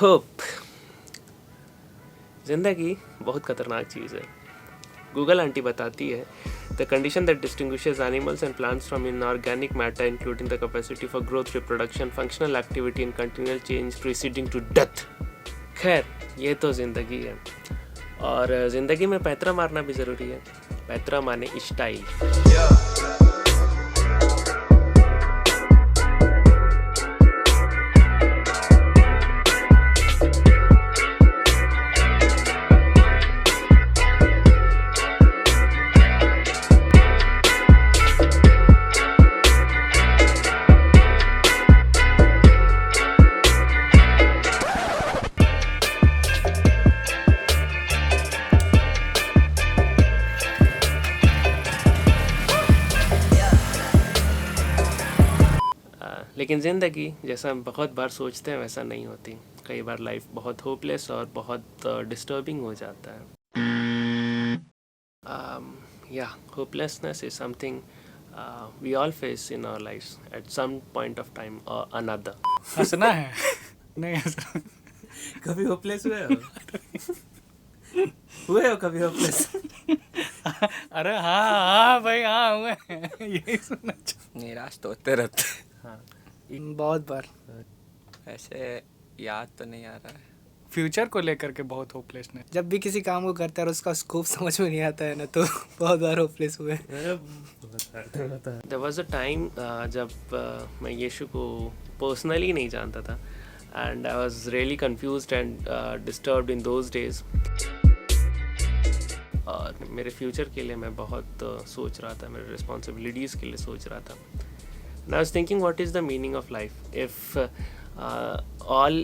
Hope ज़िंदगी बहुत ख़तरनाक चीज़ है। गूगल आंटी बताती है the condition that distinguishes animals and plants from inorganic matter including the capacity for growth, reproduction, functional activity and continual change preceding to death. खैर, ये तो ज़िंदगी है और ज़िंदगी में पैतरा मारना भी ज़रूरी है। पैतरा माने स्टाइल। लेकिन ज़िंदगी जैसा हम बहुत बार सोचते हैं वैसा नहीं होती। कई बार लाइफ बहुत होपलेस और बहुत डिस्टर्बिंग हो जाता है। या hopelessness is something we all face in our lives at some point of time और अनदर। हंसना है नहीं हंसना। कभी होपलेस हुए हो? हुए हो कभी होपलेस? अरे हाँ भाई हाँ हुए यही सुनना निराश तो होते रहते हाँ, बहुत बार। ऐसे याद तो नहीं आ रहा है। फ्यूचर को लेकर के बहुत होपलेसनेस, जब भी किसी काम को करता है और उसका स्कोप समझ में नहीं आता है ना, तो बहुत बार होपलेस हुए। देयर वाज अ टाइम जब मैं यीशु को पर्सनली नहीं जानता था and I was really confused and disturbed in those days. और मेरे फ्यूचर के लिए मैं बहुत सोच रहा था, मेरे रिस्पॉन्सिबिलिटीज़ के लिए सोच रहा था। And I was thinking, what is the meaning of life? If all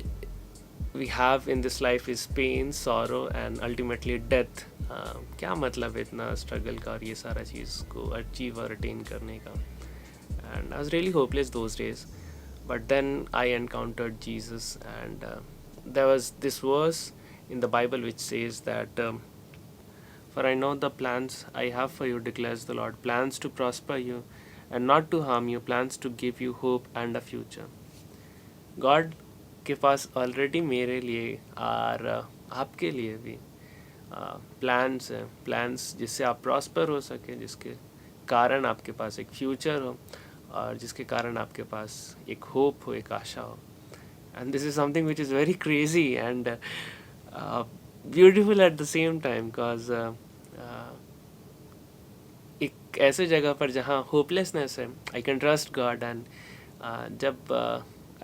we have in this life is pain, sorrow and ultimately death, क्या मतलब है इतना स्ट्रगल का और ये सारा चीज़ को अचीव और अटेन करने का? And I was really hopeless those days. But then I encountered Jesus and there was this verse in the Bible which says that for I know the plans I have for you, declares the Lord, plans to prosper you and not to harm you, plans to give you hope and a future. God के पास already मेरे लिए और आपके लिए भी plans हैं, plans जिससे आप प्रॉस्पर हो सके, जिसके कारण आपके पास एक फ्यूचर हो और जिसके कारण आपके पास एक होप हो, एक आशा हो. And this is something which is very crazy and beautiful at the same time, because एक ऐसे जगह पर जहाँ होपलेसनेस है, I can trust God. And जब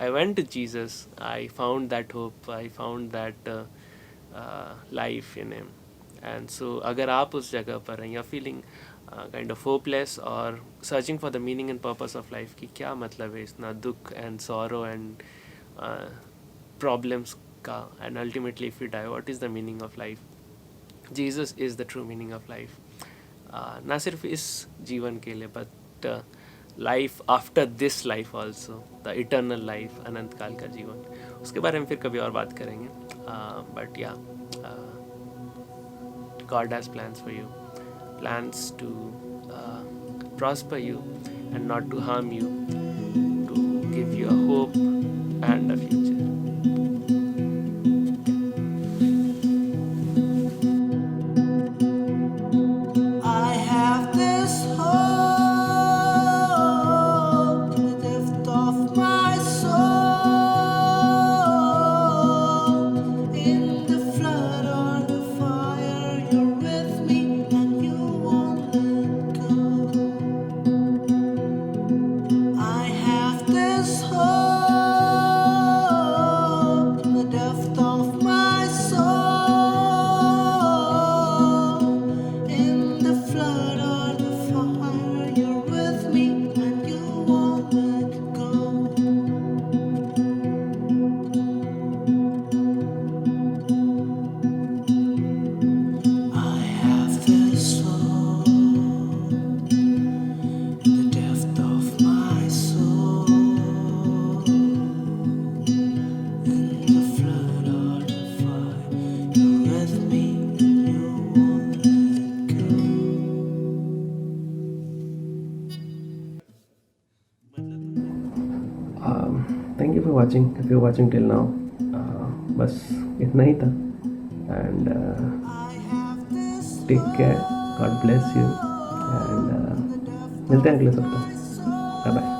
I went to Jesus, I found that hope, I found that life in him. And so अगर आप उस जगह पर हैं, या फीलिंग काइंड ऑफ होपलेस और searching for the meaning and purpose of life कि क्या मतलब है इतना दुख एंड सॉरो एंड प्रॉब्लम्स का, and ultimately if you die what is the meaning of life? Jesus is the true meaning of life. ना सिर्फ इस जीवन के लिए, but life after this life also, the eternal life, अनंत काल का जीवन. उसके बारे में फिर कभी और बात करेंगे. बट या, God has plans for you, plans to prosper you and not to harm you, to give you a hope and a future. Thank you for watching. If you're watching till now, बस इतना ही था. And take care, God bless you, and मिलते हैं अगले सप्ताह. Bye bye.